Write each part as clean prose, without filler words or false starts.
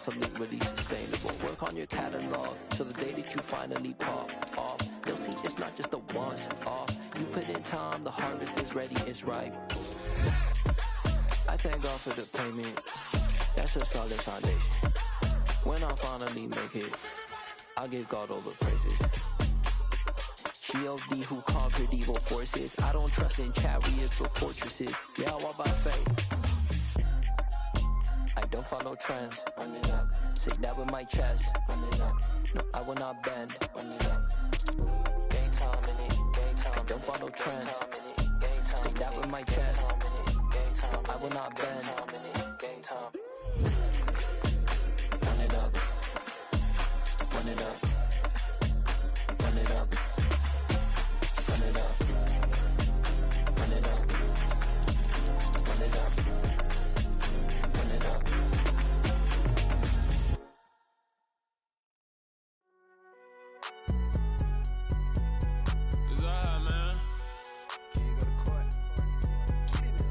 something really sustainable. Work on your catalog, so the day that you finally pop off, they'll see it's not just a once off. You put in time, the harvest is ready, it's ripe. I thank God for the payment, that's a solid foundation. When I finally make it, I'll give God all the praises. G.O.D. who conquered evil forces. I don't trust in chariots or fortresses. Yeah, I walk by faith. I don't follow trends. Run it up. Say that with my chest. Run it up. No, I will not bend. Run it up. Game time in it. Game time. I don't follow trends. Say that with my chest. No, I will not bend. Game time. Run it up. Run it up. Run it up. Run it up. Run it up. Run it up. Run it up. It's alright, man. Can you go to court? Get in there.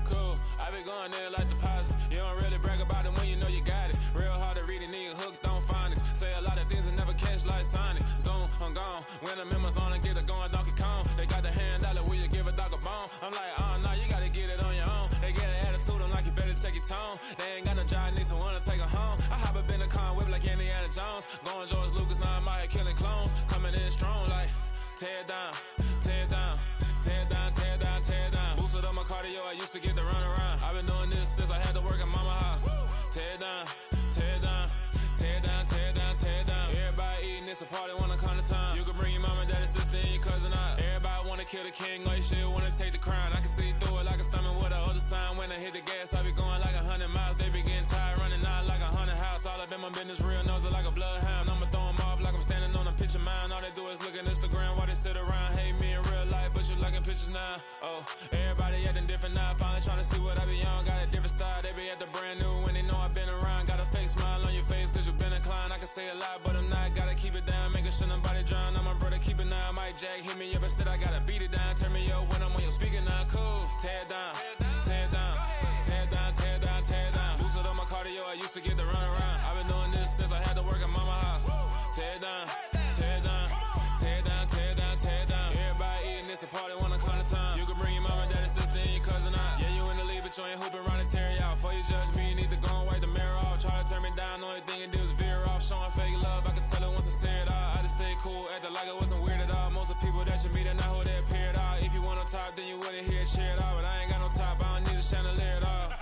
Cool. I be going there like deposit. You don't really brag about it when you know you got it. Real hard to read a nigga hooked on phonics. Say a lot of things and never catch like Sonic. Zone, I'm gone. When the members on and get it going Donkey Kong. They got the hand dollar, will you give a dog a bone? I'm like, oh no, you gotta get it on your own. They get an attitude, I'm like, you better check your tone. They ain't got no job, need someone to take her home. I hop up in the car, whip like Indiana Jones. Going George Lucas, now I'm out here killing clones. Coming in strong like, tear down, tear down, tear down, tear down, tear down. Boosted up my cardio, I used to get to run around. I've been doing this since I had to work at mama house. Tear down, tear down, tear down, tear down, tear down. Everybody eating, it's a party, wanna come to time. You can bring your mama, daddy, sister, and your cousin out. Everybody wanna kill the king, or you shit wanna take the crown. I can see through it like a stomach with a other sign. When I hit the gas, I be going like 100 miles. They be getting tired, running out like 100 house. All up in my business, real nose like a bloodhound. I'ma throw them off like I'm standing on a picture mound. All they do is look at Instagram while they sit around. Hate me in real life, but you liking pictures now. Oh, everybody acting different now. Finally trying to see what I be on. Got a different style, they be at the brand new when they know I've been around. Got a fake smile on your face cause you been inclined. I can say a lot, but I'm not. Gotta keep it down, making sure nobody drown. I'm my brother, keep it now. Mike Jack hit me up and said I gotta beat it down. Turn me up when I'm on your speaker now. Cool, tear down, tear down, tear down, tear down, tear down. Boosted up my cardio, I used to get to run around. I've been doing this since I had to work at mama house. Tear down, tear down, tear down, tear down, tear down. Everybody eating, it's a party, wanna come to time. You can bring your mama, daddy, sister, and your cousin out. Yeah, you in the lead, but you ain't hooping around and tear you out. Before you judge me, you need to go and wipe the mirror off. Try to turn me down, the only thing you do is veer off. Showing fake love, I can tell it once I say it all. I just stay cool, acting like it wasn't weird at all. Most of the people that you meet are not who they appear at all. If you want on top, then you wouldn't hear it cheer at all. But I ain't got no top, I don't need a chandelier at all.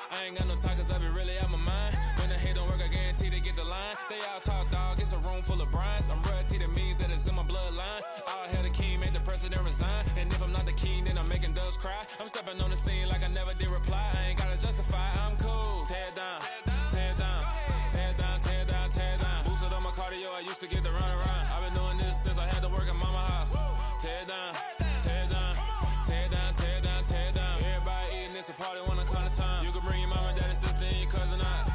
I ain't got no talk cause I be really out my mind. When the hate don't work, I guarantee they get the line. They all talk dog, it's a room full of brinds. I'm royalty, that means that it's in my bloodline. All hell the king, made the president resign. And if I'm not the king, then I'm making doves cry. I'm stepping on the scene like I never did reply. I ain't gotta justify, I'm cool. Tear down, tear down, tear down, tear down, tear down. Boosted up my cardio, I used to get to run around. I've been doing this since I had to work at mama house. Tear down, tear down, tear down, tear down, tear down. Everybody eating, it's a party, wanna come to time. You can bring your mama, daddy, sister, and your cousin out.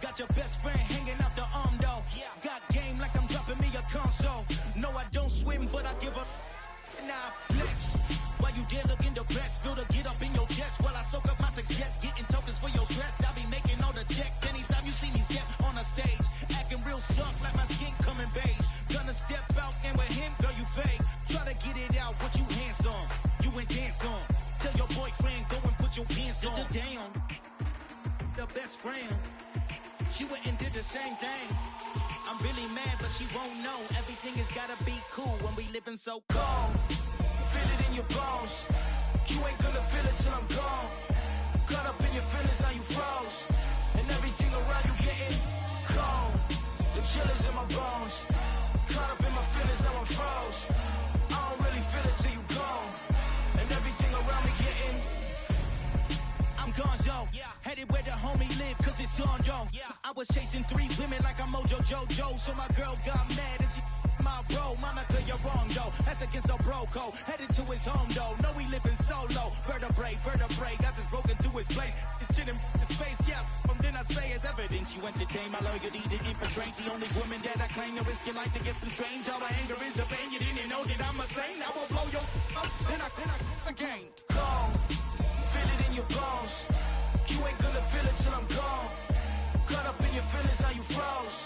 Got your best friend hanging out the arm though. Got game like I'm dropping me a console. No, I don't swim, but I give a. Now I flex. While you there looking the best, feel to get up in jets, getting tokens for your stress. I be making all the checks anytime you see me step on a stage. Acting real soft like my skin coming beige. Gonna step out and with him, girl, you fake. Try to get it out, what you handsome. You ain't dance on. Tell your boyfriend, go and put your pants on. Down. The best friend. She went and did the same thing. I'm really mad, but she won't know. Everything has gotta be cool when we living so cold. Feel it in your bones. You ain't gonna feel it till I'm gone. Caught up in your feelings, now you froze. And everything around you getting cold. The chill is in my bones. Caught up in my feelings, now I'm froze. I don't really feel it till you gone. And everything around me getting I'm gonzo, headed where the homie live, cause it's on, yo. I was chasing 3 women like I'm Mojo Jojo, so my girl got mad and she my bro. Monica, you're wrong, though. That's against a bro code. Headed to his home, though. No, we living solo. Vertebrae, got this broken to his place. This shit in his face, yeah. From then I say it's evidence. You entertain my loyalty to infiltrate. The only woman that I claim to risk your life to get some strange. All my anger is a pain. You didn't know that I'm a saint. I will blow your up. Then I again. Gone. Feel it in your bones. You ain't gonna feel it till I'm gone. Caught up in your feelings, now you froze.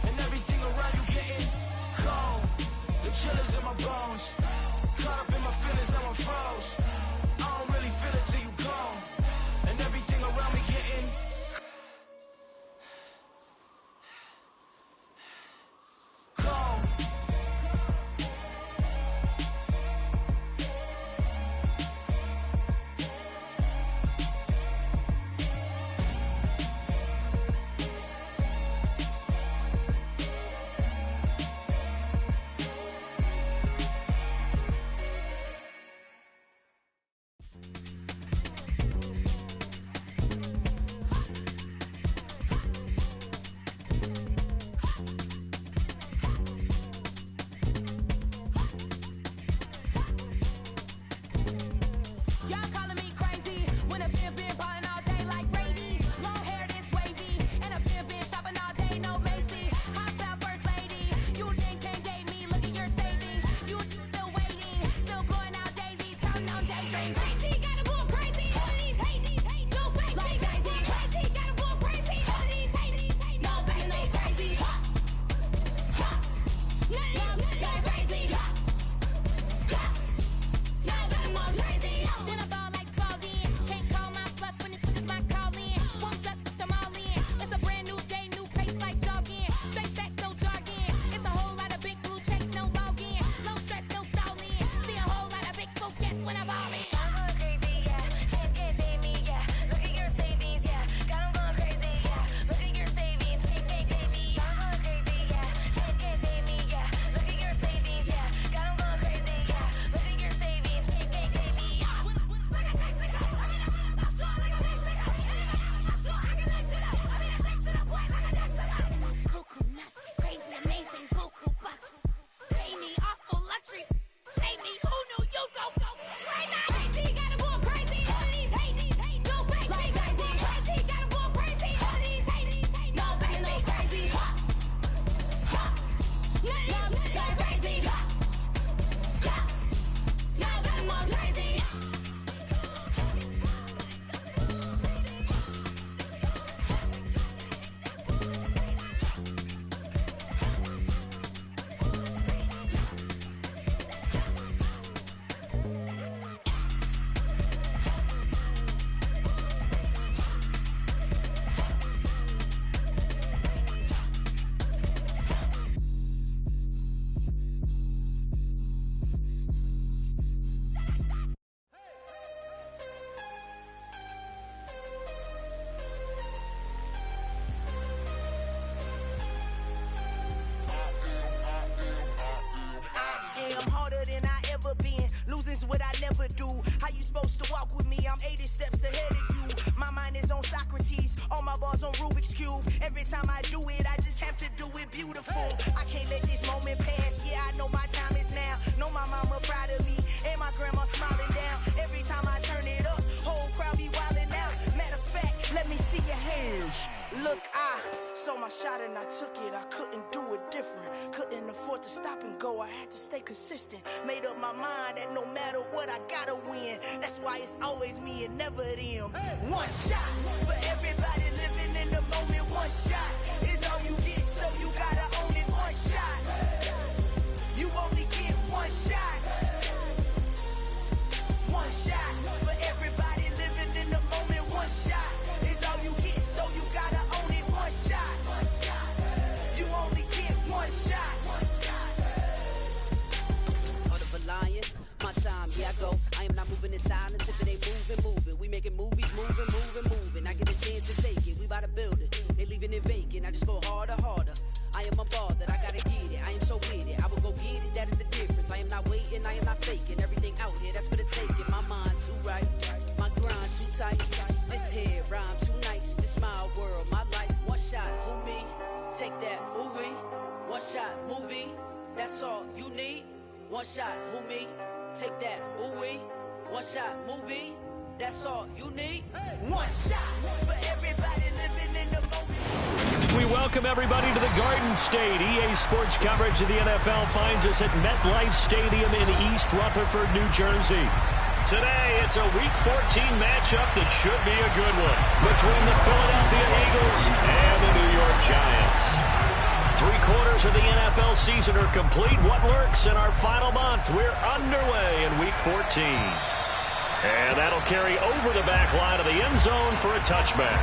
And everything around you getting cold. The chill is in my bones. Caught up in my feelings, now I'm froze. I don't really feel it till you gone. And everything around me getting cold. What I never do. How you supposed to walk with me? I'm 80 steps ahead of you. My mind is on Socrates, all my bars on Rubik's Cube. Every time I do it, I just have to do it beautiful. I can't let this moment pass. Yeah, I know my time is now. Know my mama proud of me, and my grandma smiling down. Every time I turn it up, whole crowd be wilding out. Matter of fact, let me see your hands. Look, I saw my shot and I took it, I couldn't do it different. Couldn't afford to stop and go, I had to stay consistent. Made up my mind that no matter what, I gotta win. That's why it's always me and never them. One shot for everybody living in the moment. One shot is all you get, so you gotta own it. One shot, you only get one shot. One shot for everybody living in the moment. One shot is all you get, so you gotta own it. One shot, you only get one shot. Heart of a lion, my time, here I go. I am not moving in silence. If it ain't moving, we making movies, moving. I get a chance to take it, we bout to build it. They leaving it vacant, I just go harder. I am unbothered, I gotta get it. I am so with it, I will go get it, that is the difference. I am not waiting, I am not faking. Everything out here, that's for the taking. My mind too right, my grind too tight. This here rhyme too nice, this my world, my life. One shot, who me? Take that, ooh-wee. One shot, movie, that's all you need. One shot, who me? Take that, ooh-wee. One shot, movie, that's all you need. One shot for everybody living in the moment. We welcome everybody to the Garden State. EA Sports coverage of the NFL finds us at MetLife Stadium in East Rutherford, New Jersey. Today, it's a Week 14 matchup that should be a good one between the Philadelphia Eagles and the New York Giants. 3/4 of the NFL season are complete. What lurks in our final month? We're underway in Week 14. And that'll carry over the back line of the end zone for a touchback.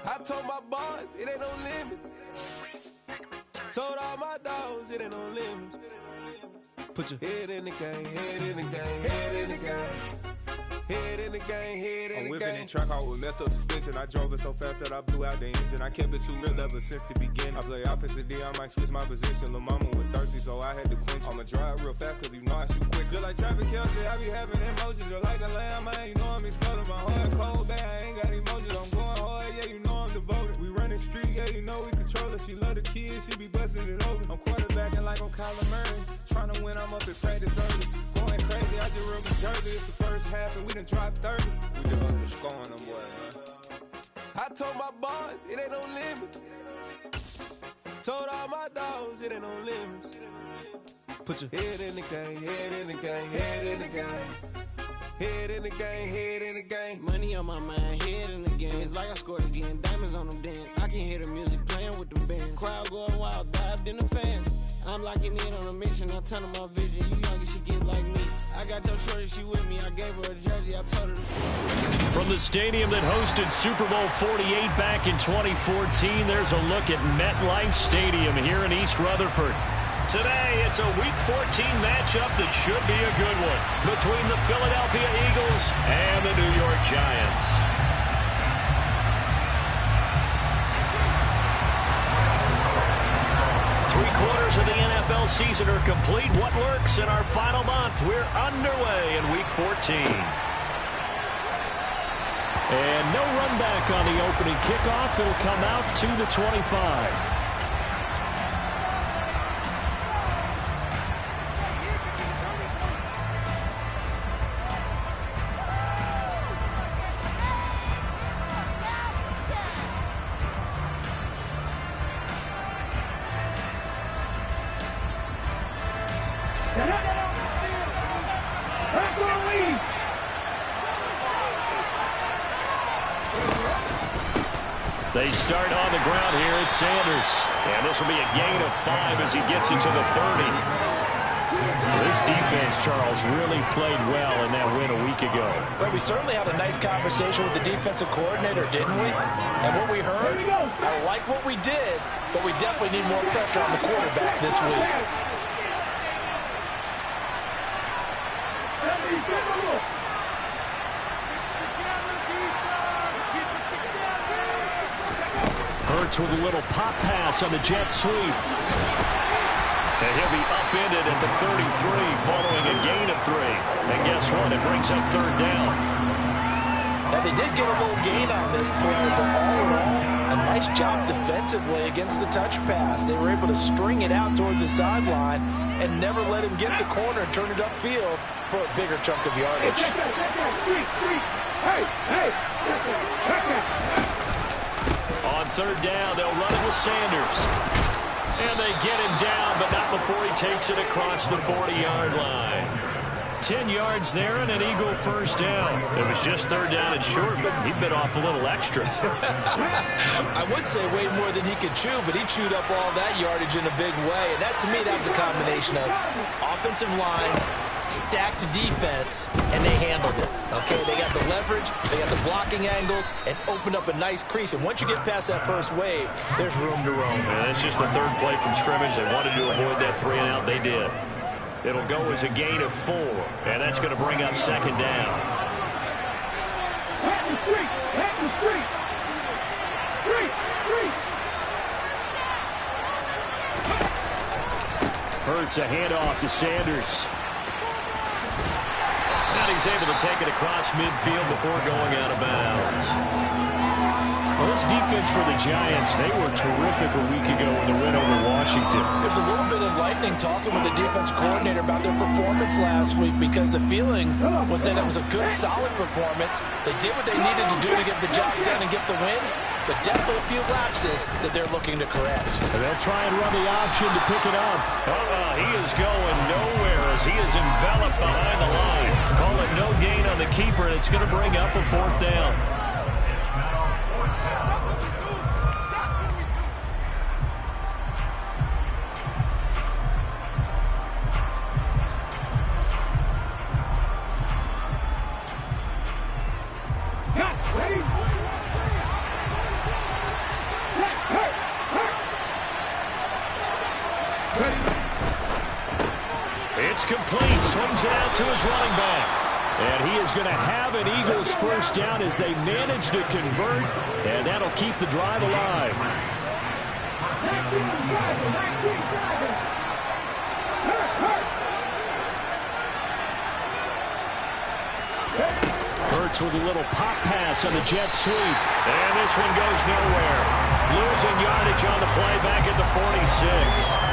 I told my boys, it ain't no limits. Told all my dogs, it ain't no limits. Put your head in the game, head in the game, head in the game. Head in the game, head in the game. I'm whipping and track out with messed up suspension. I drove it so fast that I blew out the engine. I kept it too real ever since the beginning. I play offensive D, I might switch my position. Lil' mama was thirsty, so I had to quench. I'ma drive real fast, cause you know I shoot quick. Just like traffic Kelsey, I be having emotions. Just like a lamb, man, you know I'm exploding. My heart cold, bad, I ain't got emotions. I'm going hard, yeah, you know I'm devoted. We running streets, yeah, you know we control it. She love the kids, she be busting it over. I'm quarterbacking like I'm Kyler Murray. Trying to win, I'm up at practice early. Going crazy, I just rode with Jersey. It's the first half and we done dropped 30. We just underscoring them boys, man. I told my boys, it ain't no limits. Told all my dogs, it ain't no limits. Put your head in the game, head in the game, head in the game. Head in the game, head in the game. Money on my mind, head in the game. It's like I scored again, diamonds on them dance. I can hear the music playing with them bands. Crowd going wild, dived in the fans. I'm locking in on a mission, I tell them my vision. You young, she get like me. I got your shorty, she with me. I gave her a jersey, I told her to. From the stadium that hosted Super Bowl 48 back in 2014, there's a look at MetLife Stadium here in East Rutherford. Today, it's a Week 14 matchup that should be a good one between the Philadelphia Eagles and the New York Giants. Three-quarters of the NFL season are complete. What lurks in our final month? We're underway in Week 14. And no run back on the opening kickoff. It'll come out to the 25. They start on the ground here at Sanders. And this will be a gain of 5 as he gets into the 30. This defense, Charles, really played well in that win a week ago. Well, we certainly had a nice conversation with the defensive coordinator, didn't we? And what we heard, I like what we did, but we definitely need more pressure on the quarterback this week. Hurts with a little pop pass on the jet sweep. And he'll be upended at the 33 following a gain of 3. And guess what? It brings up third down. Now, they did get a little gain on this play, but all in all, a nice job defensively against the touch pass. They were able to string it out towards the sideline and never let him get the corner and turn it upfield for a bigger chunk of yardage. On third down, they'll run it with Sanders. And they get him down, but not before he takes it across the 40-yard line. 10 yards there and an Eagle first down. It was just third down and short, but he bit off a little extra. I would say way more than he could chew, but he chewed up all that yardage in a big way. And that, to me, that was a combination of offensive line, stacked defense, and they handled it. Okay, they got the leverage, they got the blocking angles, and opened up a nice crease. And once you get past that first wave, there's room to roam. And that's just the third play from scrimmage. They wanted to avoid that 3-and-out. They did. It'll go as a gain of 4, and that's going to bring up second down. Hurts a handoff to Sanders. And he's able to take it across midfield before going out of bounds. Well, this defense for the Giants, they were terrific a week ago in the win over Washington. There's a little bit enlightening talking with the defense coordinator about their performance last week, because the feeling was that it was a good, solid performance. They did what they needed to do to get the job done and get the win, but definitely a few lapses that they're looking to correct. And they'll try and run the option to pick it up. He is going nowhere as he is enveloped behind the line. Call it no gain on the keeper, and it's going to bring up a fourth down. It's complete, swings it out to his running back. And he is going to have an Eagles first down as they manage to convert, and that'll keep the drive alive. Hurts with a little pop pass on the jet sweep. And this one goes nowhere. Losing yardage on the play back at the 46.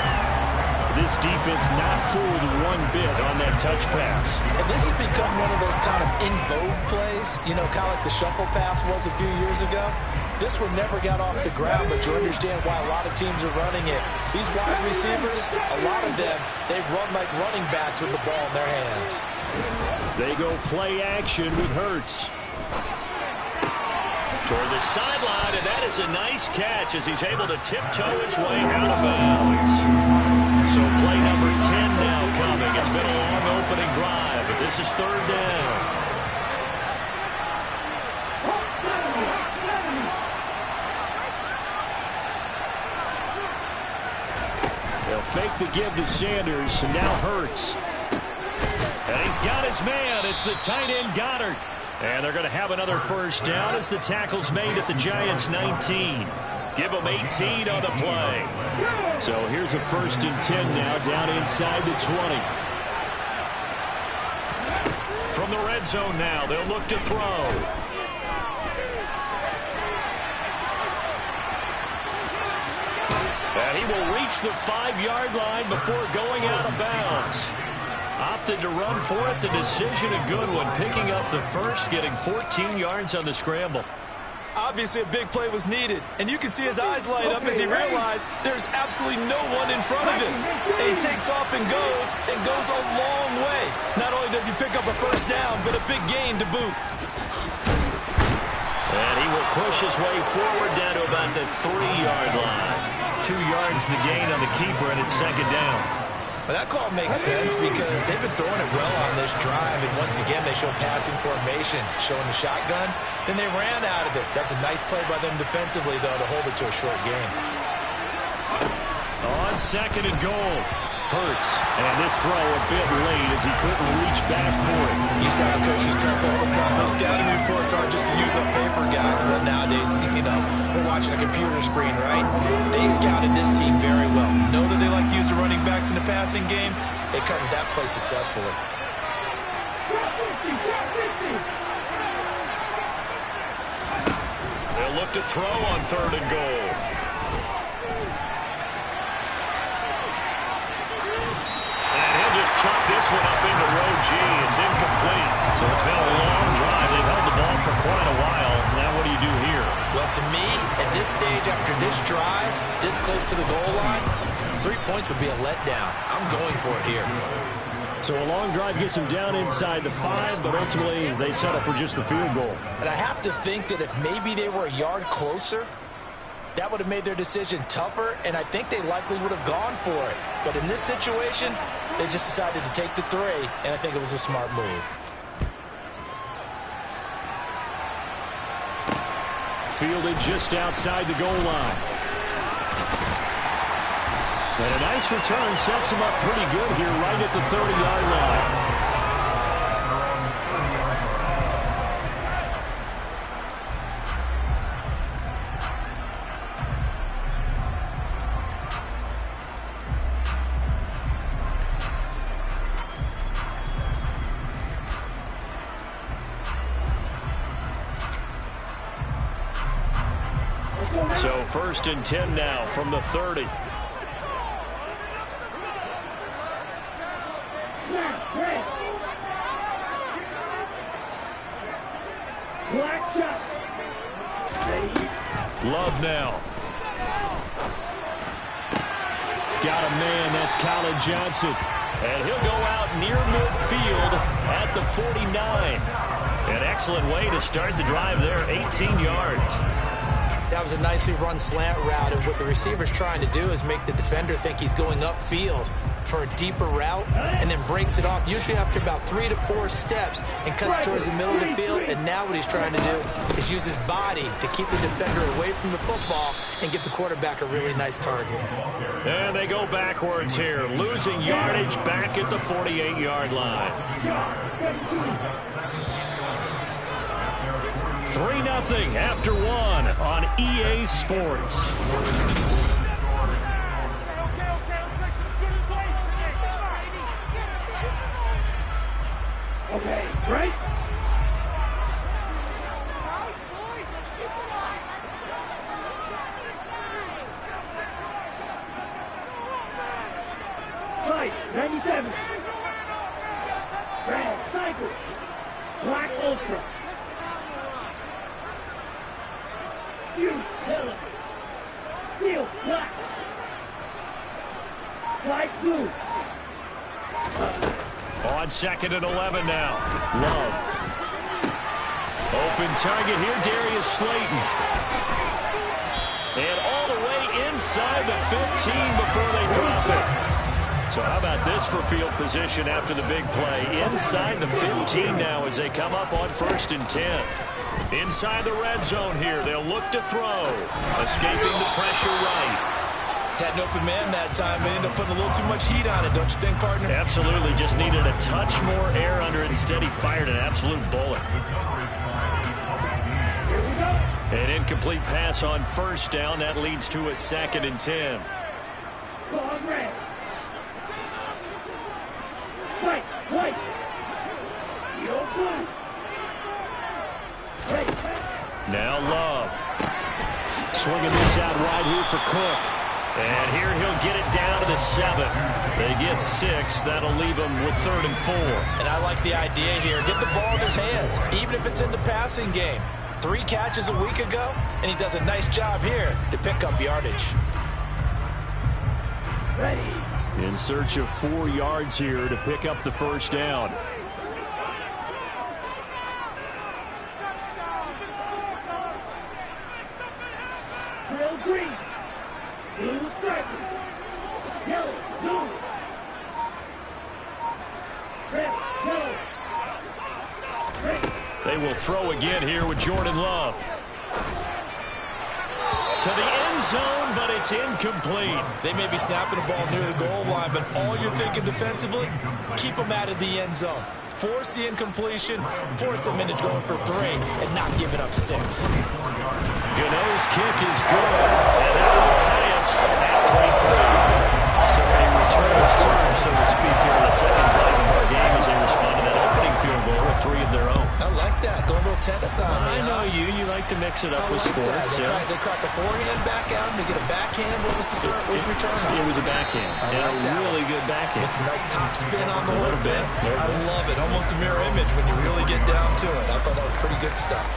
This defense not fooled one bit on that touch pass. And this has become one of those kind of in vogue plays, you know, kind of like the shuffle pass was a few years ago. This one never got off the ground, but you understand why a lot of teams are running it. These wide receivers, a lot of them, they run like running backs with the ball in their hands. They go play action with Hurts. Toward the sideline, and that is a nice catch as he's able to tiptoe his way out of bounds. So play number 10 now coming. It's been a long opening drive, but this is third down. They'll fake the give to Sanders, and now Hurts. And he's got his man. It's the tight end Goddard. And they're going to have another first down as the tackle's made at the Giants' 19. Give them 18 on the play. So here's a 1st and 10 now down inside the 20. From the red zone now, they'll look to throw. And he will reach the 5-yard line before going out of bounds. Opted to run for it. The decision a good one. Picking up the first, getting 14 yards on the scramble. Obviously, a big play was needed, and you can see his eyes light up as he realized there's absolutely no one in front of him. And he takes off and goes a long way. Not only does he pick up a first down, but a big gain to boot. And he will push his way forward down to about the 3-yard line. 2 yards the gain on the keeper, and it's second down. Well, that call makes sense because they've been throwing it well on this drive, and once again they show passing formation, showing the shotgun. Then they ran out of it. That's a nice play by them defensively, though, to hold it to a short game. On second and goal, Hurts. And this throw a bit late as he couldn't reach back for it. You see how coaches tell us all the time, those scouting reports aren't just to use up paper, guys. Well, nowadays, you know, we're watching a computer screen, right? They scouted this team very well. Know that they like to use the running backs in the passing game. They covered that play successfully. They'll look to throw on 3rd and goal. And he'll just chuck this one up into row G. It's incomplete. So it's been a long drive. They've held the ball for quite a while. Now what do you do here? Well, to me, at this stage, after this drive, this close to the goal line, 3 points would be a letdown. I'm going for it here. So a long drive gets them down inside the 5, but ultimately they settle for just the field goal. And I have to think that if maybe they were a yard closer, that would have made their decision tougher, and I think they likely would have gone for it. But in this situation, they just decided to take the 3, and I think it was a smart move. Fielded just outside the goal line. And a nice return sets him up pretty good here right at the 30-yard line. So 1st and 10 now from the 30. Love now. Got a man, that's Colin Johnson. And he'll go out near midfield at the 49. An excellent way to start the drive there, 18 yards. That was a nicely run slant route, and what the receiver's trying to do is make the defender think he's going upfield for a deeper route and then breaks it off, usually after about 3 to 4 steps, and cuts towards the middle of the field. And now what he's trying to do is use his body to keep the defender away from the football and give the quarterback a really nice target. And they go backwards here, losing yardage back at the 48-yard line. 3-0 after 1 on EA Sports. Okay, right? Right, 97. Red, Cycle. Black Ultra. Yellow. Steel, black. Light blue. On 2nd and 11 now. Love. Open target here, Darius Slayton. And all the way inside the 15 before they drop it. So how about this for field position after the big play? Inside the 15 now as they come up on 1st and 10. Inside the red zone here, they'll look to throw. Escaping the pressure right. Had an open man that time, but ended up putting a little too much heat on it, don't you think, partner? Absolutely, just needed a touch more air under it. Instead, he fired an absolute bullet. An incomplete pass on 1st down. That leads to a 2nd and 10. Now Love. Swinging this out wide here for Cook. And here he'll get it down to the 7. They get 6. That'll leave him with 3rd and 4. And I like the idea here. Get the ball in his hands, even if it's in the passing game. 3 catches a week ago, and he does a nice job here to pick up yardage. Ready. In search of 4 yards here to pick up the 1st down. Drill green. Blue striker. Yellow, blue. Red, yellow. Red. They will throw again here with Jordan Love. To the end zone, but it's incomplete. They may be snapping the ball near the goal line, but all you're thinking defensively, keep them out of the end zone. Force the incompletion, force them into going for 3, and not giving up 6. Gano's kick is good, and that will tie us at 3-3. So a return of serve, so to speak, here in the second drive of our game as they respond to that opening field goal with 3 of their own. That I like that. Go a little tennis on me. I know you. You like to mix it up with sports. They crack a forehand back out, and they get a backhand. What was the return on? It was a backhand. And a really good backhand. It's a nice top spin on the whole bit. I love it. Almost a mirror image when you really get down to it. I thought that was pretty good stuff.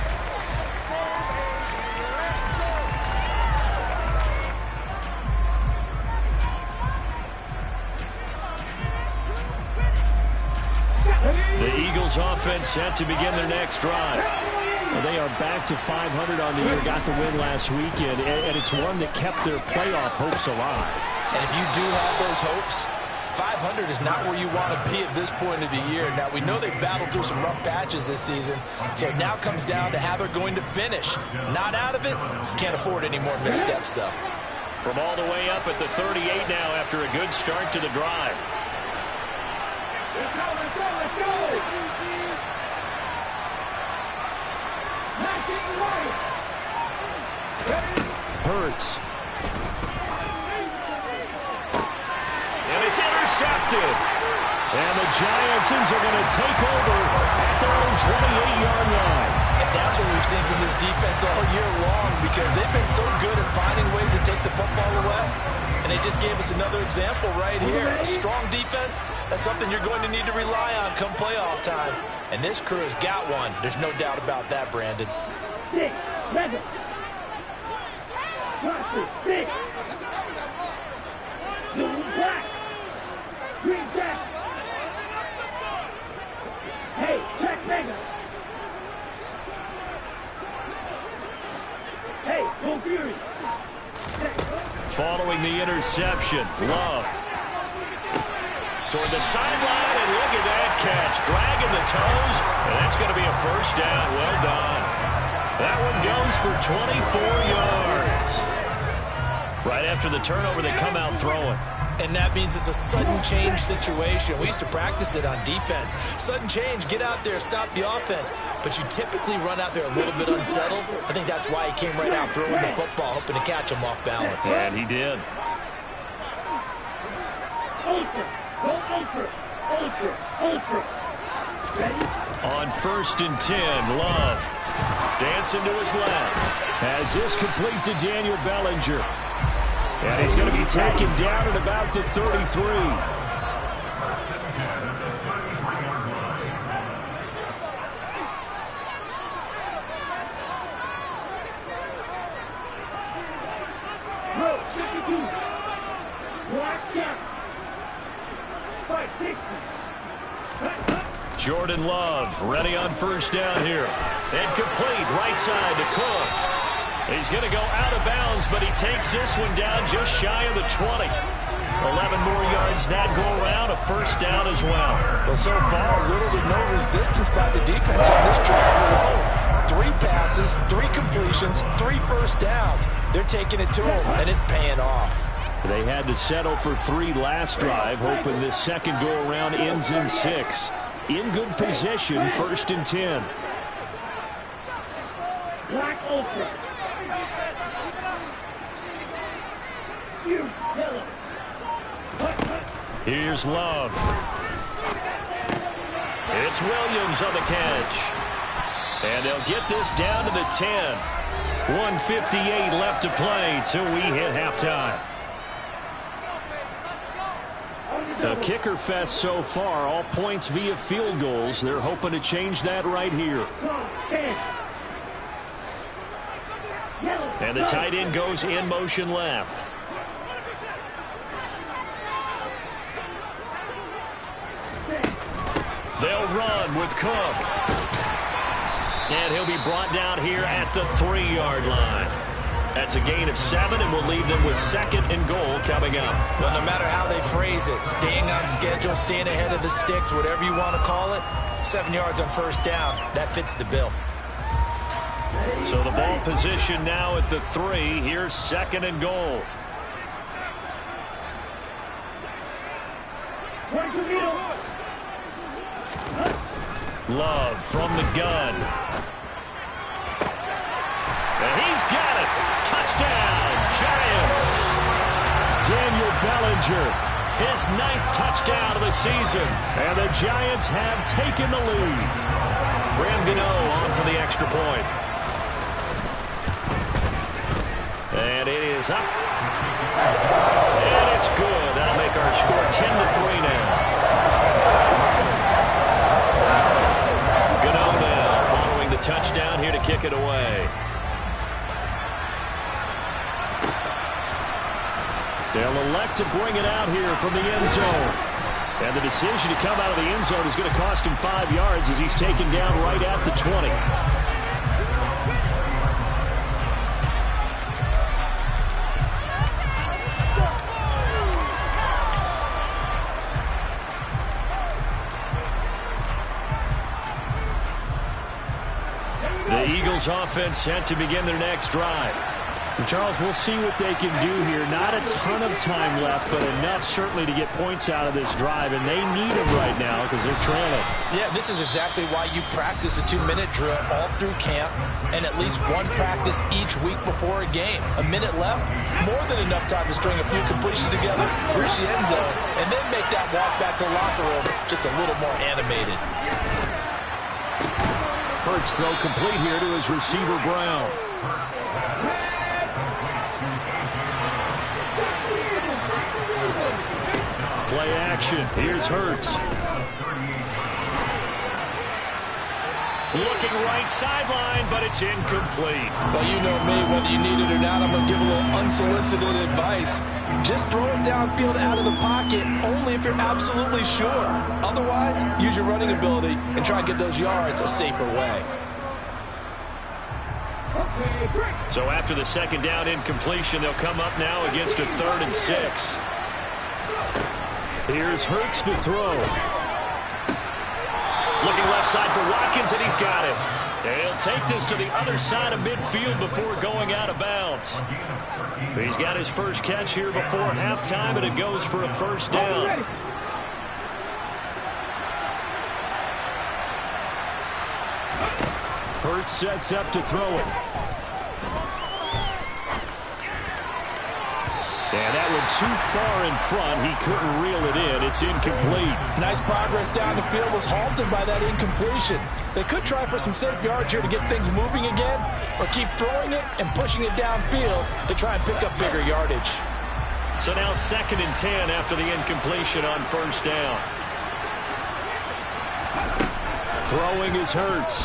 The Eagles offense set to begin their next drive. Well, they are back to 500 on the year, got the win last weekend, and it's one that kept their playoff hopes alive. And if you do have those hopes, 500 is not where you want to be at this point of the year. Now, we know they've battled through some rough patches this season, so it now comes down to how they're going to finish. Not out of it, can't afford any more missteps, though. From all the way up at the 38 now after a good start to the drive. Let's go, let's go, let's go! Hurts. And it's intercepted. And the Giants are going to take over at their own 28-yard line. And that's what we've seen from this defense all year long, because they've been so good at finding ways to take the football away. And they just gave us another example right here. A strong defense, that's something you're going to need to rely on come playoff time. And this crew has got one. There's no doubt about that, Brandon. 6, 7. Watch it, 6. Blue, black. Green, black. Hey, check mega. Hey, go Fury. Following the interception, Love. Toward the sideline, and look at that catch. Dragging the toes, and that's going to be a first down. Well done. That one goes for 24 yards. Right after the turnover, they come out throwing. And that means it's a sudden change situation. We used to practice it on defense. Sudden change, get out there, stop the offense. But you typically run out there a little bit unsettled. I think that's why he came right out throwing the football, hoping to catch him off balance. And he did. Ultra, go ultra, ultra, ultra. Ready? On 1st and 10, Love. Dancing to his left. Has this complete to Daniel Bellinger. And he's going to be taken down at about the 33. Bro, 52. Black down. 560. Jordan Love ready on 1st down here. And complete right side to Cook. He's going to go out of bounds, but he takes this one down just shy of the 20. 11 more yards that go around, a first down as well. Well, so far, little to no resistance by the defense on this drive alone. 3 passes, 3 completions, 3 first downs. They're taking it to him, and it's paying off. They had to settle for 3 last drive, hoping this second go-around ends in 6. In good position, 1st and 10. Black ultra. Here's Love. It's Williams on the catch. And they'll get this down to the 10. 1:58 left to play till we hit halftime. A kicker fest so far, all points via field goals. They're hoping to change that right here. And the tight end goes in motion left. They'll run with Cook. And he'll be brought down here at the 3-yard line. That's a gain of 7, and we'll leave them with 2nd and goal coming up. Well, no matter how they phrase it, staying on schedule, staying ahead of the sticks, whatever you want to call it, 7 yards on 1st down, that fits the bill. So the ball position now at the 3. Here's 2nd and goal. Love from the gun. And he's got it. Touchdown, Giants. Daniel Bellinger, his 9th touchdown of the season. And the Giants have taken the lead. Graham Gano on for the extra point. And it is up. And it's good. That'll make our score 10-3 now. Gano now following the touchdown here to kick it away. They'll elect to bring it out here from the end zone. And the decision to come out of the end zone is going to cost him 5 yards as he's taken down right at the 20. The Eagles offense set to begin their next drive. And Charles, we'll see what they can do here. Not a ton of time left, but enough certainly to get points out of this drive, and they need them right now because they're trailing. Yeah, this is exactly why you practice a 2-minute drill all through camp and at least one practice each week before a game. A minute left, more than enough time to string a few completions together, reach the end zone, and then make that walk back to the locker room just a little more animated. Hurts throw complete here to his receiver, Brown. Play action. Here's Hurts. Looking right sideline, but it's incomplete. Well, you know me, whether you need it or not, I'm going to give a little unsolicited advice. Just throw it downfield out of the pocket, only if you're absolutely sure. Otherwise, use your running ability and try and get those yards a safer way. So after the second down incompletion, they'll come up now against a 3rd and 6. Here's Hurts to throw. Looking left side for Watkins, and he's got it. They'll take this to the other side of midfield before going out of bounds. He's got his first catch here before halftime, and it goes for a first down. Hurts sets up to throw it. And that one too far in front. He couldn't reel it in. It's incomplete. Nice progress down the field was halted by that incompletion. They could try for some safe yards here to get things moving again, or keep throwing it and pushing it downfield to try and pick up bigger yardage. So now 2nd and 10 after the incompletion on first down. Throwing is Hurts.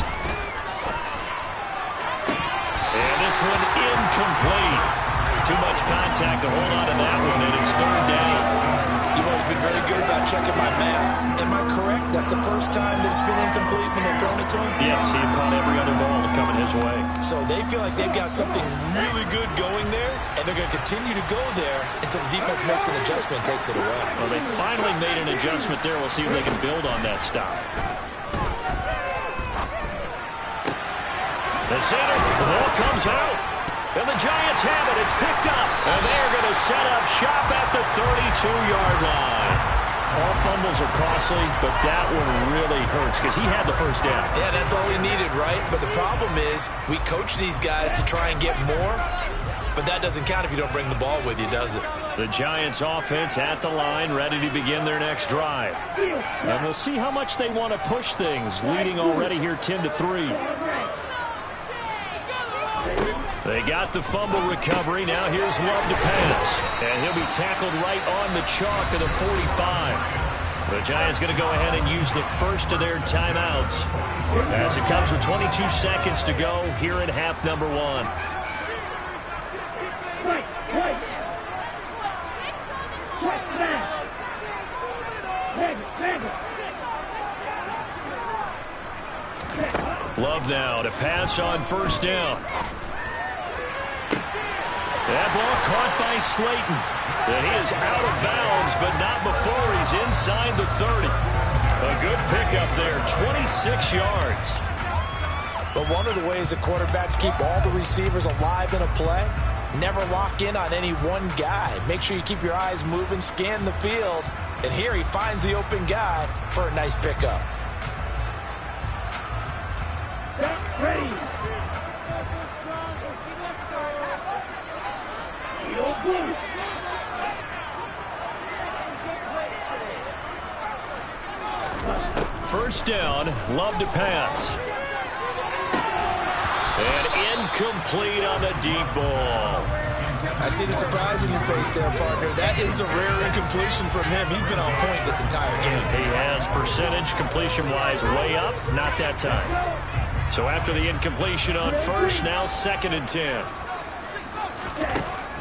And this one incomplete. Too much contact to hold on to that one, and it's 3rd down. You've always been very good about checking my math. Am I correct? That's the first time that it's been incomplete when they're throwing it to him? Yes, he caught every other ball coming his way. So they feel like they've got something really good going there, and they're going to continue to go there until the defense makes an adjustment and takes it away. Well, they finally made an adjustment there. We'll see if they can build on that stop. The center, the ball comes out. And the Giants have it. It's picked up. And they're going to set up shop at the 32-yard line. All fumbles are costly, but that one really hurts because he had the first down. Yeah, that's all he needed, right? But the problem is we coach these guys to try and get more, but that doesn't count if you don't bring the ball with you, does it? The Giants offense at the line, ready to begin their next drive. And we'll see how much they want to push things, leading already here 10-3. They got the fumble recovery. Now here's Love to pass. And he'll be tackled right on the chalk of the 45. The Giants going to go ahead and use the first of their timeouts as it comes with 22 seconds to go here in half number 1. Love now to pass on first down. That ball caught by Slayton. And he is out of bounds, but not before he's inside the 30. A good pickup there, 26 yards. But one of the ways the quarterbacks keep all the receivers alive in a play, never lock in on any one guy. Make sure you keep your eyes moving, scan the field. And here he finds the open guy for a nice pickup. Ready. First down, Love to pass. And incomplete on the deep ball. I see the surprise in your face there, partner. That is a rare incompletion from him. He's been on point this entire game. He has percentage completion-wise way up, not that time. So after the incompletion on first, now 2nd and 10.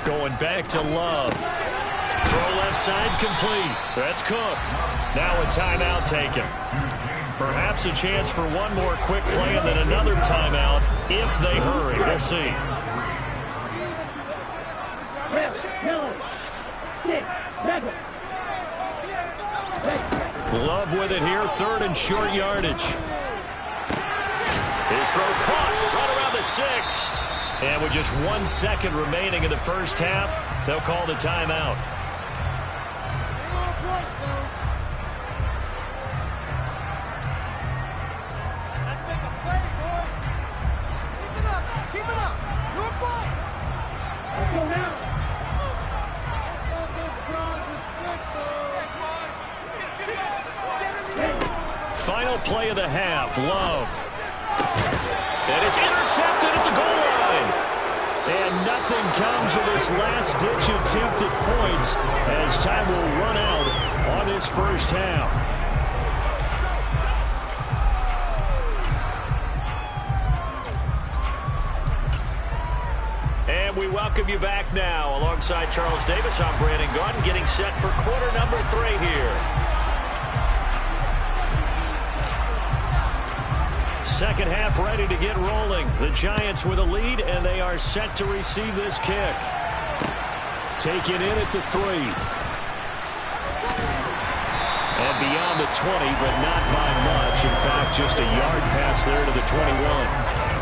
Going back to Love. Throw left side complete. That's Cook. Now a timeout taken. Perhaps a chance for one more quick play and then another timeout if they hurry. We'll see. Love with it here, 3rd and short yardage. His throw caught right around the 6. And with just 1 second remaining in the first half, they'll call the timeout. Final play of the half, Love. And it's intercepted at the goal line. And nothing comes of this last-ditch attempt at points as time will run out on this first half. And we welcome you back now. Alongside Charles Davis, I'm Brandon Gaudin, getting set for quarter number 3 here. Second half ready to get rolling. The Giants with a lead, and they are set to receive this kick. Taken in at the 3. And beyond the 20, but not by much. In fact, just a yard pass there to the 21.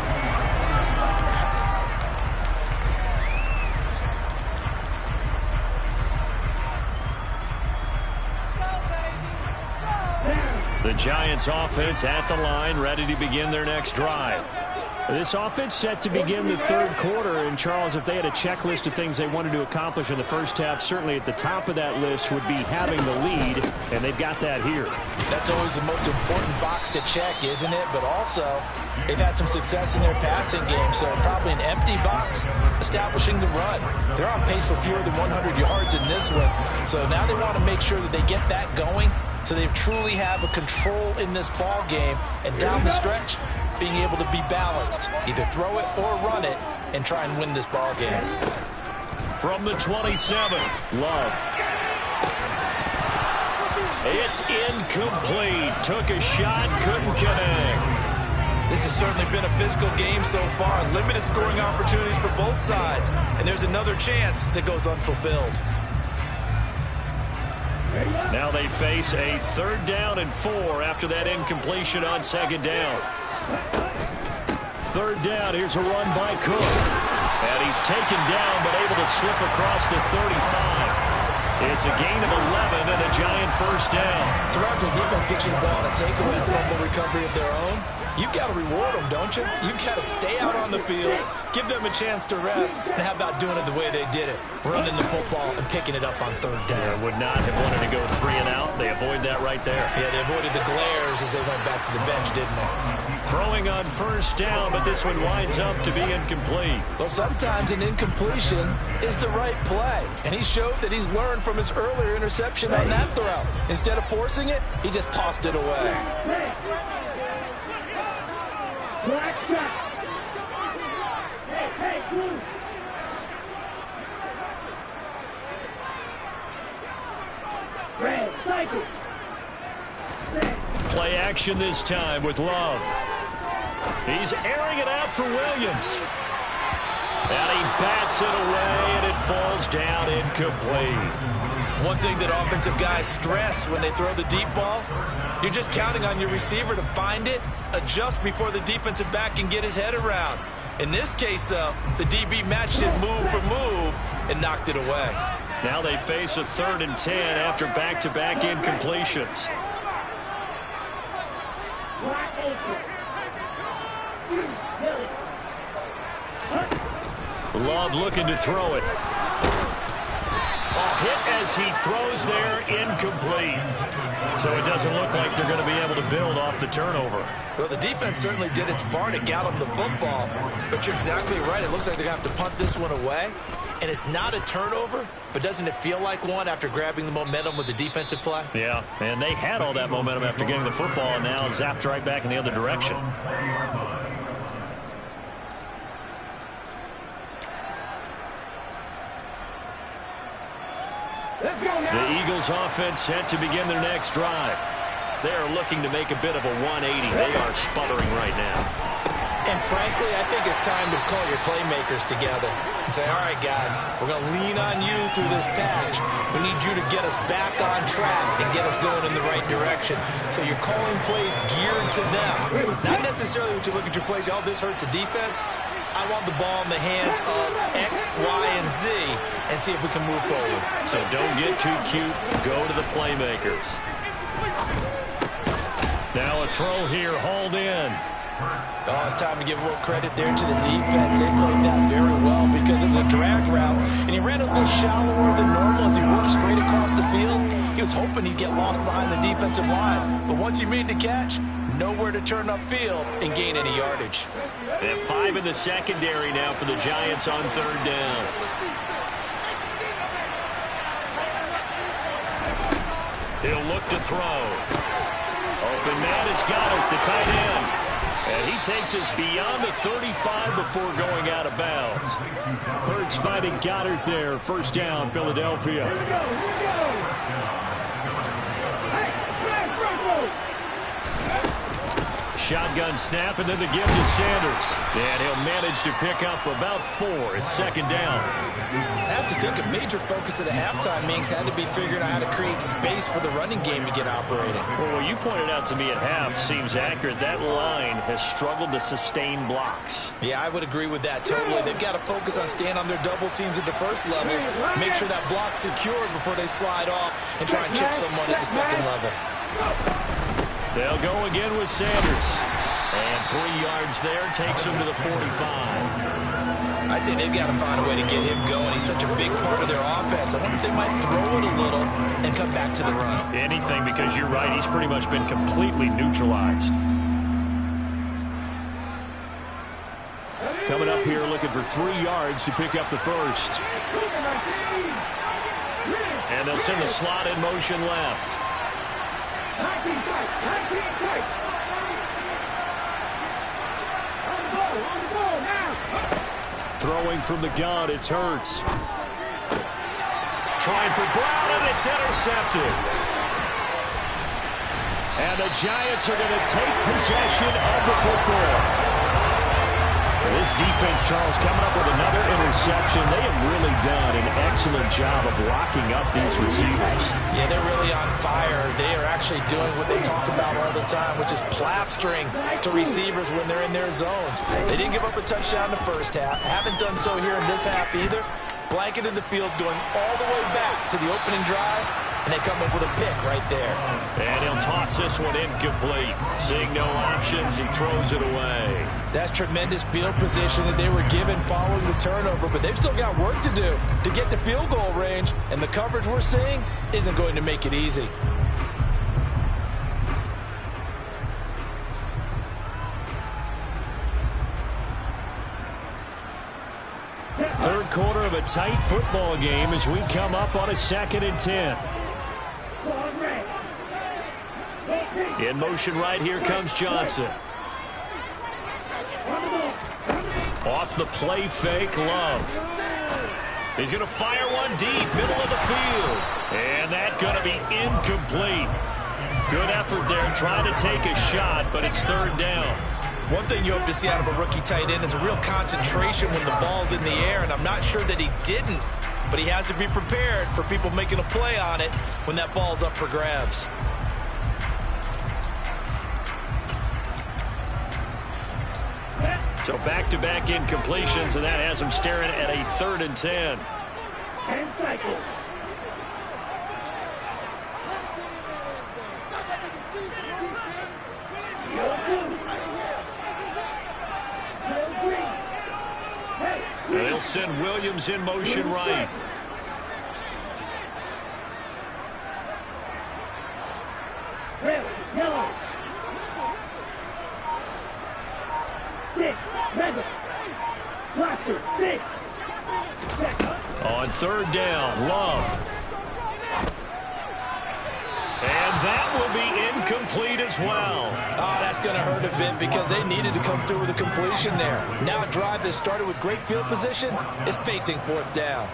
The Giants offense at the line, ready to begin their next drive. This offense set to begin the 3rd quarter. And, Charles, if they had a checklist of things they wanted to accomplish in the first half, certainly at the top of that list would be having the lead, and they've got that here. That's always the most important box to check, isn't it? But also, they've had some success in their passing game, so probably an empty box establishing the run. They're on pace for fewer than 100 yards in this one, so now they want to make sure that they get that going so they truly have a control in this ball game, and down the stretch, being able to be balanced. Either throw it or run it and try and win this ball game. From the 27, Love. It's incomplete. Took a shot, couldn't connect. This has certainly been a physical game so far. Limited scoring opportunities for both sides. And there's another chance that goes unfulfilled. Now they face a 3rd down and 4 after that incompletion on 2nd down. 3rd down, here's a run by Cook. And he's taken down but able to slip across the 35. It's a gain of 11 and a Giant first down. So Raptors defense gets you the ball and a takeaway and fumble recovery of their own. You've got to reward them, don't you? You've got to stay out on the field, give them a chance to rest, and how about doing it the way they did it? Running the football and picking it up on 3rd down. They would not have wanted to go 3 and out. They avoid that right there. Yeah, they avoided the glares as they went back to the bench, didn't they? Throwing on 1st down, but this one winds up to be incomplete. Well, sometimes an incompletion is the right play, and he showed that he's learned from his earlier interception on that throw. Instead of forcing it, he just tossed it away. Play action this time with Love. He's airing it out for Williams. And he bats it away, and it falls down incomplete. One thing that offensive guys stress when they throw the deep ball, you're just counting on your receiver to find it, adjust before the defensive back can get his head around. In this case, though, the DB matched it move for move and knocked it away. Now they face a 3rd and 10 after back-to-back incompletions. Love looking to throw it. Hit as he throws there, incomplete. So it doesn't look like they're going to be able to build off the turnover. Well, the defense certainly did its part to get them the football. But you're exactly right. It looks like they're going to have to punt this one away. And it's not a turnover, but doesn't it feel like one after grabbing the momentum with the defensive play? Yeah, and they had all that momentum after getting the football, and now zapped right back in the other direction. The Eagles offense set to begin their next drive. They are looking to make a bit of a 180. They are sputtering right now. And frankly, I think it's time to call your playmakers together and say, all right, guys, we're going to lean on you through this patch. We need you to get us back on track and get us going in the right direction. So you're calling plays geared to them. Not necessarily when you look at your plays, oh, this hurts the defense. I want the ball in the hands of X, Y, and Z and see if we can move forward. So don't get too cute. Go to the playmakers. Now a throw here, hauled in. Oh, it's time to give a little credit there to the defense. They played that very well because it was a drag route, and he ran a little shallower than normal as he worked straight across the field. He was hoping he'd get lost behind the defensive line, but once he made the catch, nowhere to turn upfield and gain any yardage. They have 5 in the secondary now for the Giants on third down. He'll look to throw. Open man has got it, the tight end. And he takes us beyond the 35 before going out of bounds. Hurts finding Goddard there. First down, Philadelphia. Shotgun snap, and then the give to Sanders. And he'll manage to pick up about 4. It's second down. I have to think a major focus of the halftime meetings had to be figuring out how to create space for the running game to get operating. Well, what you pointed out to me at half seems accurate. That line has struggled to sustain blocks. Yeah, I would agree with that totally. They've got to focus on staying on their double teams at the first level, make sure that block's secured before they slide off and try and chip someone at the second level. They'll go again with Sanders. And 3 yards there takes him to the 45. I'd say they've got to find a way to get him going. He's such a big part of their offense. I wonder if they might throw it a little and come back to the run. Anything, because you're right. He's pretty much been completely neutralized. Coming up here looking for 3 yards to pick up the first. And they'll send the slot in motion left. Throwing from the gun, it's Hurts. Trying for Brown, and it's intercepted. And the Giants are going to take possession of the football. This defense, Charles, coming up with another interception. They have really done an excellent job of locking up these receivers. Yeah, they're really on fire. They are actually doing what they talk about all the time, which is plastering to receivers when they're in their zones. They didn't give up a touchdown in the first half. Haven't done so here in this half either. Blanket in the field going all the way back to the opening drive, and they come up with a pick right there. And he'll toss this one incomplete. Seeing no options, he throws it away. That's tremendous field position that they were given following the turnover, but they've still got work to do to get to field goal range, and the coverage we're seeing isn't going to make it easy. Third quarter of a tight football game as we come up on a 2nd and 10. In motion right here comes Johnson. Off the play fake, Love. He's going to fire one deep, middle of the field. And that's going to be incomplete. Good effort there, trying to take a shot, but it's third down. One thing you hope to see out of a rookie tight end is a real concentration when the ball's in the air, and I'm not sure that he didn't, but he has to be prepared for people making a play on it when that ball's up for grabs. So back-to-back incompletions, and that has him staring at a 3rd and 10. And they'll send Williams in motion right. On third down, Love. And that will be incomplete as well. Oh, that's going to hurt a bit because they needed to come through with a completion there. Now a drive that started with great field position is facing fourth down.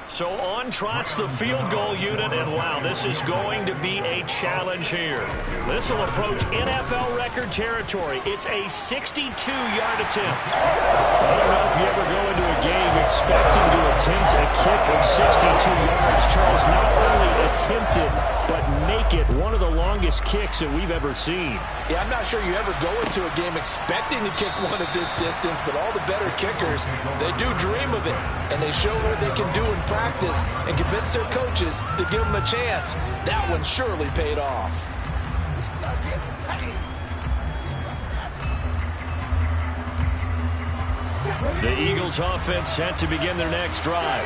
So on trots the field goal unit, and wow, this is going to be a challenge here. This will approach NFL record territory. It's a 62-yard attempt. I don't know if you ever go into a game expecting to attempt a kick of 62 yards. Charles, not only attempt it, but make it one of the longest kicks that we've ever seen. Yeah, I'm not sure you ever go into a game expecting to kick one at this distance, but all the better kickers, they do dream of it, and they show what they can do in practice and convince their coaches to give them a chance. That one surely paid off. The Eagles offense set to begin their next drive.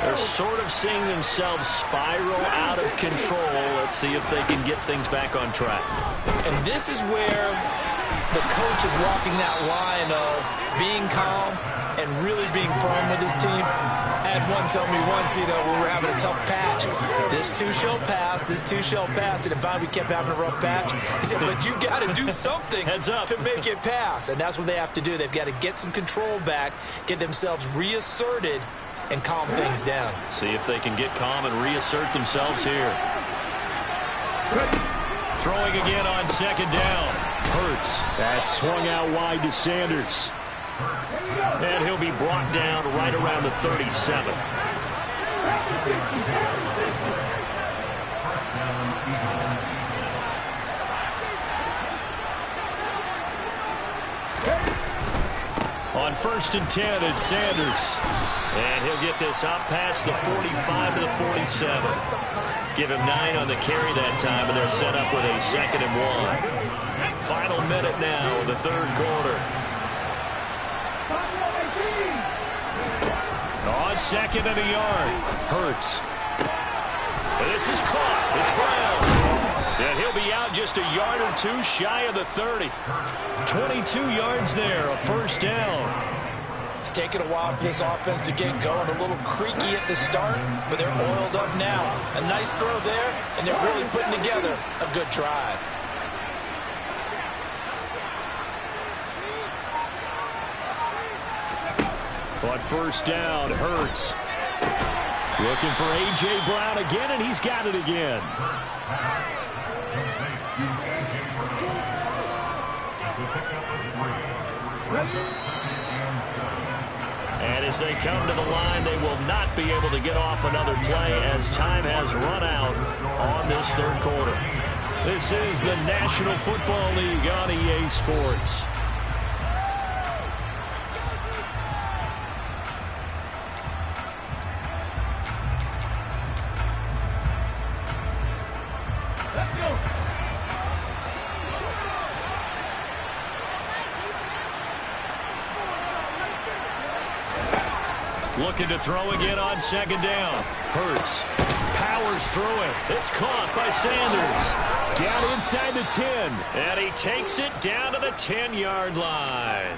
They're sort of seeing themselves spiral out of control. Let's see if they can get things back on track. And this is where the coach is walking that line of being calm and really being firm with his team. I had one tell me once, when we were having a tough patch, this too shall pass, this too shall pass. And finally we kept having a rough patch. He said, but you got to do something to make it pass. And that's what they have to do. They've got to get some control back, get themselves reasserted, and calm things down. See if they can get calm and reassert themselves here. Throwing again on second down. Hurts. That's swung out wide to Sanders. And he'll be brought down right around the 37. On 1st and 10, it's Sanders. And he'll get this out past the 45 to the 47. Give him 9 on the carry that time, and they're set up with a 2nd and 1. Final minute now of the third quarter. On 2nd and a yard. Hurts. This is caught. It's Brown. And he'll be out just a yard or two shy of the 30. 22 yards there, a first down. It's taken a while for this offense to get going. A little creaky at the start, but they're oiled up now. A nice throw there, and they're really putting together a good drive. On first down, Hurts. Looking for A.J. Brown again, and he's got it again. And as they come to the line, they will not be able to get off another play as time has run out on this third quarter. This is the National Football League on EA Sports. Looking to throw again on second down. Hurts. Powers through it. It's caught by Sanders. Down inside the 10. And he takes it down to the 10-yard line.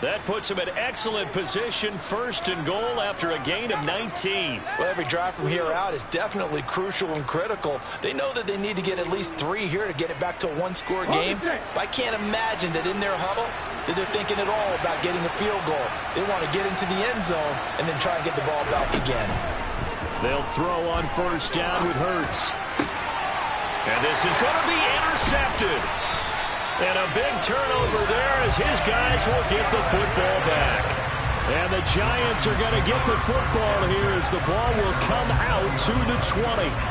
That puts him in excellent position, 1st and goal after a gain of 19. Well, every drive from here out is definitely crucial and critical. They know that they need to get at least 3 here to get it back to a one-score game. But I can't imagine that in their huddle that they're thinking at all about getting a field goal. They want to get into the end zone and then try and get the ball back again. They'll throw on first down with Hurts. And this is going to be intercepted. And a big turnover there as his guys will get the football back. And the Giants are going to get the football here as the ball will come out to the 20.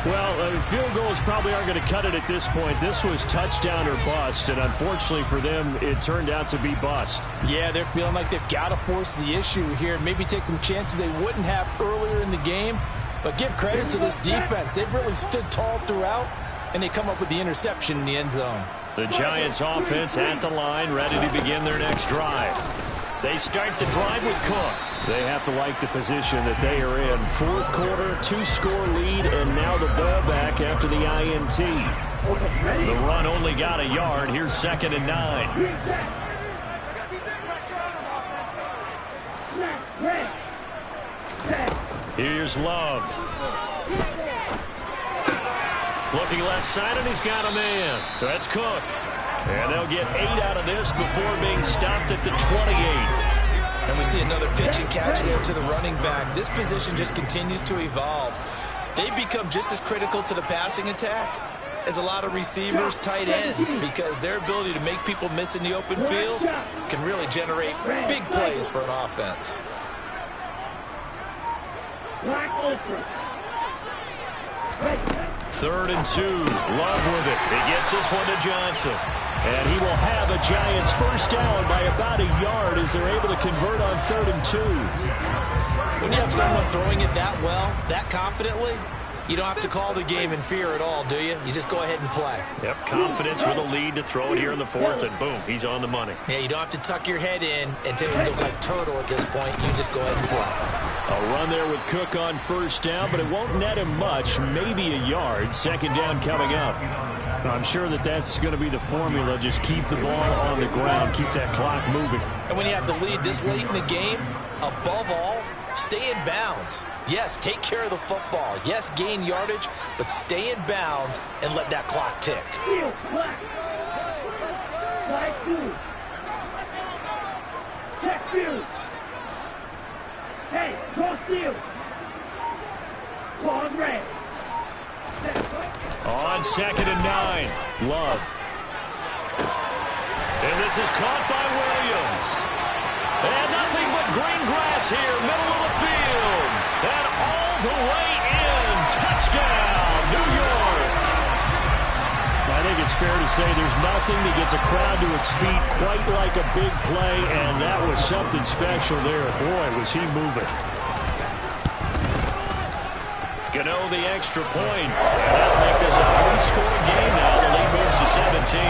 Well, field goals probably aren't going to cut it at this point. This was touchdown or bust, and unfortunately for them, it turned out to be bust. Yeah, they're feeling like they've got to force the issue here. Maybe take some chances they wouldn't have earlier in the game. But give credit to this defense. They've really stood tall throughout, and they come up with the interception in the end zone. The Giants offense at the line, ready to begin their next drive. They start the drive with Cook. They have to like the position that they are in. Fourth quarter, 2-score lead, and now the ball back after the INT. The run only got a yard. Here's 2nd and 9. Here's Love. Looking left side, and he's got a man. That's Cook. And they'll get 8 out of this before being stopped at the 28. And we see another pitch and catch there to the running back. This position just continues to evolve. They become just as critical to the passing attack as a lot of receivers, tight ends, because their ability to make people miss in the open field can really generate big plays for an offense. 3rd and 2. Love with it. He gets this one to Johnson. And he will have a Giants first down by about a yard as they're able to convert on 3rd and 2. When you have someone throwing it that well, that confidently, you don't have to call the game in fear at all, do you? You just go ahead and play. Yep, confidence with a lead to throw it here in the 4th, and boom, he's on the money. Yeah, you don't have to tuck your head in until you look like turtle at this point. You just go ahead and play. A run there with Cook on first down, but it won't net him much, maybe a yard. 2nd down coming up. I'm sure that that's going to be the formula. Just keep the ball on the ground, keep that clock moving. And when you have the lead this late in the game, above all, stay in bounds. Yes, take care of the football. Yes, gain yardage, but stay in bounds and let that clock tick. Check field. Hey, go steal. Ball red. On 2nd and 9, Love. And this is caught by Williams. And nothing but green grass here, middle of the field. And all the way in. Touchdown, New York. I think it's fair to say there's nothing that gets a crowd to its feet quite like a big play, and that was something special there. Boy, was he moving. Gano the extra point. And that'll make this a 3-score game now. The lead moves to 17.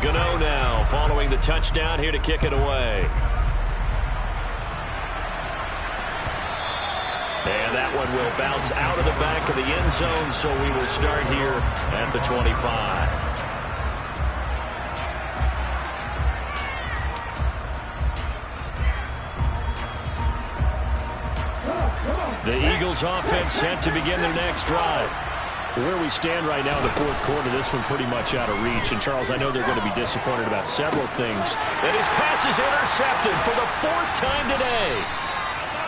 Gano now following the touchdown here to kick it away. And that one will bounce out of the back of the end zone, so we will start here at the 25. The Eagles offense set to begin their next drive. Where we stand right now in the 4th quarter, this one pretty much out of reach. And, Charles, I know they're going to be disappointed about several things. And his pass is intercepted for the 4th time today.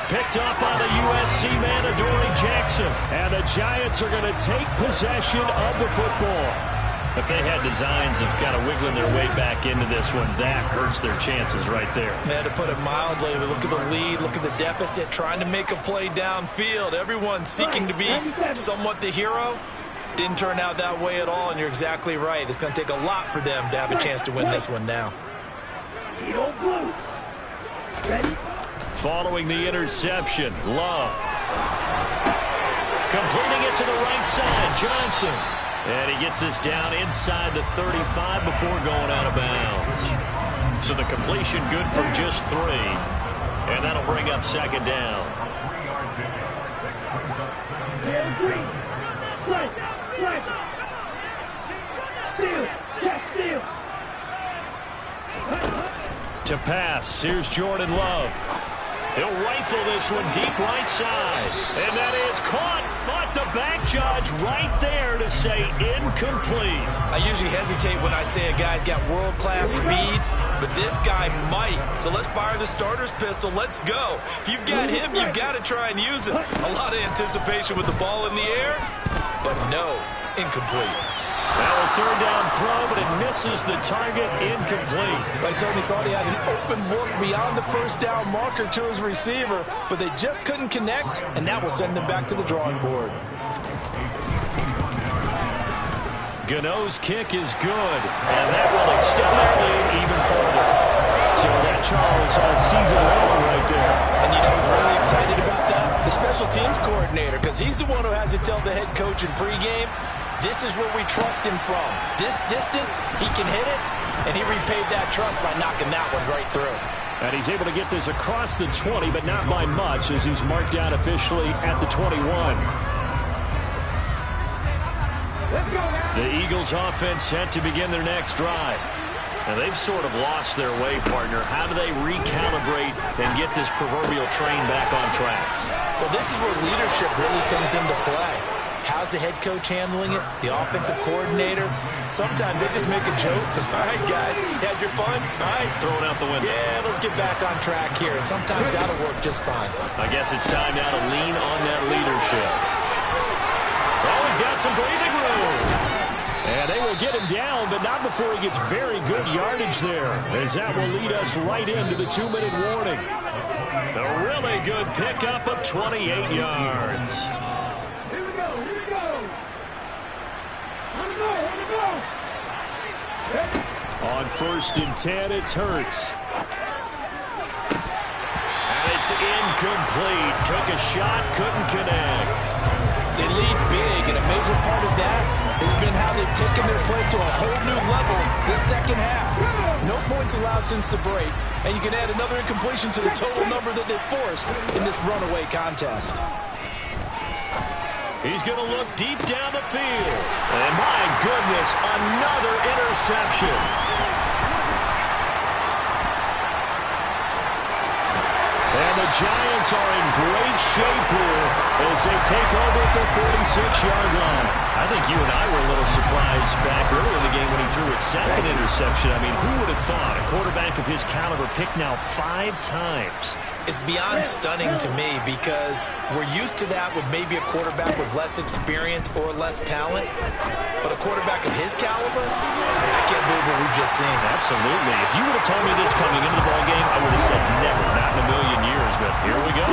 Picked up by the USC man, Adoree Jackson. And the Giants are going to take possession of the football. If they had designs of kind of wiggling their way back into this one, that hurts their chances right there. Yeah, to put it mildly, look at the lead, look at the deficit, trying to make a play downfield. Everyone seeking to be somewhat the hero. Didn't turn out that way at all, and you're exactly right. It's going to take a lot for them to have a chance to win this one now. Following the interception, Love. Completing it to the right side, Johnson. And he gets this down inside the 35 before going out of bounds. So the completion good from just 3. And that'll bring up 2nd down. To pass, here's Jordan Love. He'll rifle this one deep right side. And that is caught. But the back judge right there to say incomplete. I usually hesitate when I say a guy's got world-class speed, but this guy might. So let's fire the starter's pistol. Let's go. If you've got him, you've got to try and use him. A lot of anticipation with the ball in the air, but no, incomplete. Now a 3rd down throw, but it misses the target, incomplete. They certainly thought he had an open look beyond the first down marker to his receiver, but they just couldn't connect, and that will send them back to the drawing board. Gano's kick is good, and that will extend their lead even further. So that, Charles, season long right there. And you know who's really excited about that? He's the one who has to tell the head coach in pregame, this is where we trust him from. This distance, he can hit it, and he repaid that trust by knocking that one right through. And he's able to get this across the 20, but not by much, as he's marked down officially at the 21. The Eagles offense set to begin their next drive. And they've sort of lost their way, partner. How do they recalibrate and get this proverbial train back on track? Well, this is where leadership really comes into play. How's the head coach handling it? The offensive coordinator? Sometimes they just make a joke. All right, guys, you had your fun? All right. Throw it out the window. Yeah, let's get back on track here. And sometimes that'll work just fine. I guess it's time now to lean on that leadership. Oh, he's got some breathing room. And they will get him down, but not before he gets very good yardage there, as that will lead us right into the 2-minute warning. A really good pickup of 28 yards. Here we go. On 1st and 10, it's Hurts. And it's incomplete. Took a shot, couldn't connect. They lead big, and a major part of that has been how they've taken their play to a whole new level this second half. No points allowed since the break, and you can add another incompletion to the total number that they've forced in this runaway contest. He's going to look deep down the field. And my goodness, another interception. And the Giants are in great shape here as they take over at the 46-yard line. I think you and I were a little surprised back early in the game when he threw a second interception. I mean, who would have thought a quarterback of his caliber picked now 5 times? It's beyond stunning to me because we're used to that with maybe a quarterback with less experience or less talent. But a quarterback of his caliber, I can't believe what we've just seen. Absolutely. If you would have told me this coming into the ballgame, I would have said never, not in a million years. But here we go.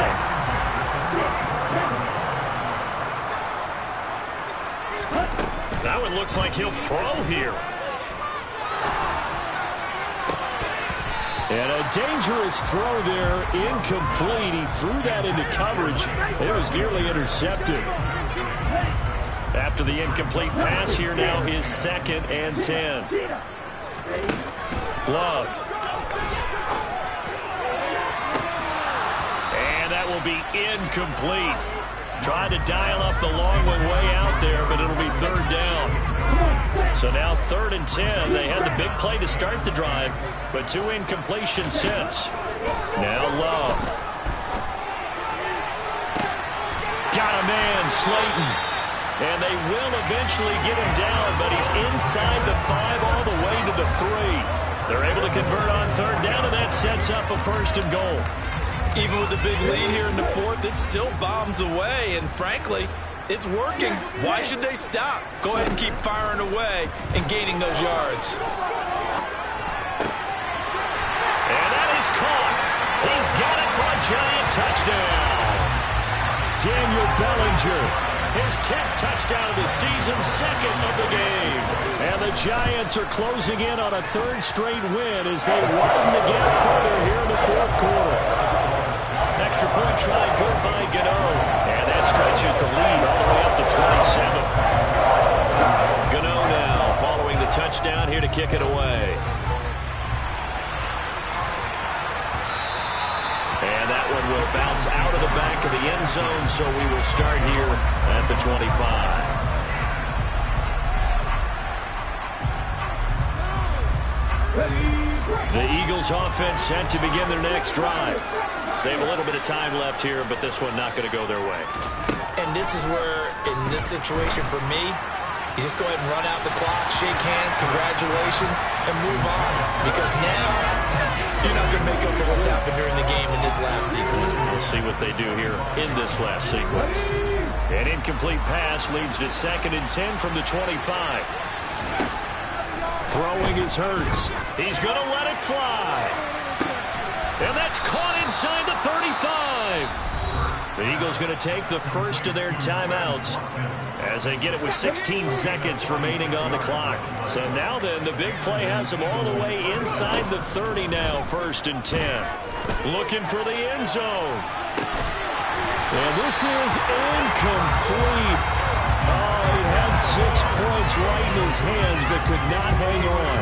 That one looks like he'll throw here. And a dangerous throw there, incomplete. He threw that into coverage. It was nearly intercepted. After the incomplete pass, here now is 2nd and 10. Love. And that will be incomplete. Tried to dial up the long one way out there, but it'll be 3rd down. So now 3rd and 10. They had the big play to start the drive, but 2 incompletions since. Now Love. Got a man, Slayton. And they will eventually get him down, but he's inside the 5 all the way to the 3. They're able to convert on 3rd down, and that sets up a 1st and goal. Even with the big lead here in the 4th, it still bombs away, and frankly, it's working. Why should they stop? Go ahead and keep firing away and gaining those yards. And that is caught. He's got it for a giant touchdown. Daniel Bellinger, his 10th touchdown of the season, 2nd of the game. And the Giants are closing in on a 3rd straight win as they widen the gap further here in the 4th quarter. Extra point try, good by Gano. And that stretches the lead all the way up to 27. Gano now following the touchdown here to kick it away. And that one will bounce out of the back of the end zone, so we will start here at the 25. The Eagles offense set to begin their next drive. They have a little bit of time left here, but this one not going to go their way. And this is where, in this situation for me, you just go ahead and run out the clock, shake hands, congratulations, and move on. Because now, you're not going to make up for what's happened during the game in this last sequence. We'll see what they do here in this last sequence. An incomplete pass leads to 2nd and 10 from the 25. Throwing is Hurts. He's going to let it fly. And that's caught inside the 35. The Eagles going to take the first of their timeouts as they get it with 16 seconds remaining on the clock. So now then, the big play has them all the way inside the 30 now, 1st and 10. Looking for the end zone. And this is incomplete. Oh, he had 6 points right in his hands, but could not hang on.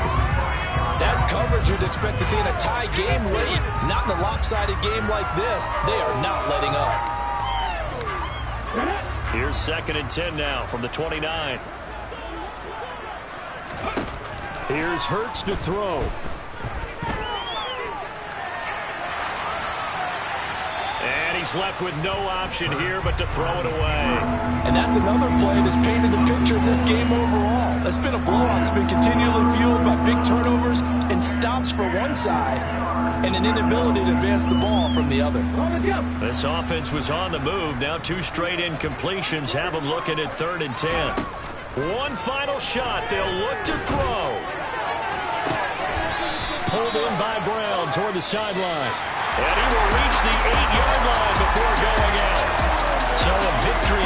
That's coverage you'd expect to see in a tie game late. Not in a lopsided game like this. They are not letting up. Here's 2nd and 10 now from the 29. Here's Hurts to throw. And he's left with no option here but to throw it away. And that's another play that's painted the picture of this game overall. It's been a blowout that's been continually fueled by big turnovers and stops for one side and an inability to advance the ball from the other. This offense was on the move. Now 2 straight incompletions have them looking at 3rd and 10. One final shot. They'll look to throw. Pulled in by Brown toward the sideline. And he will reach the 8-yard line before going out. So a victory.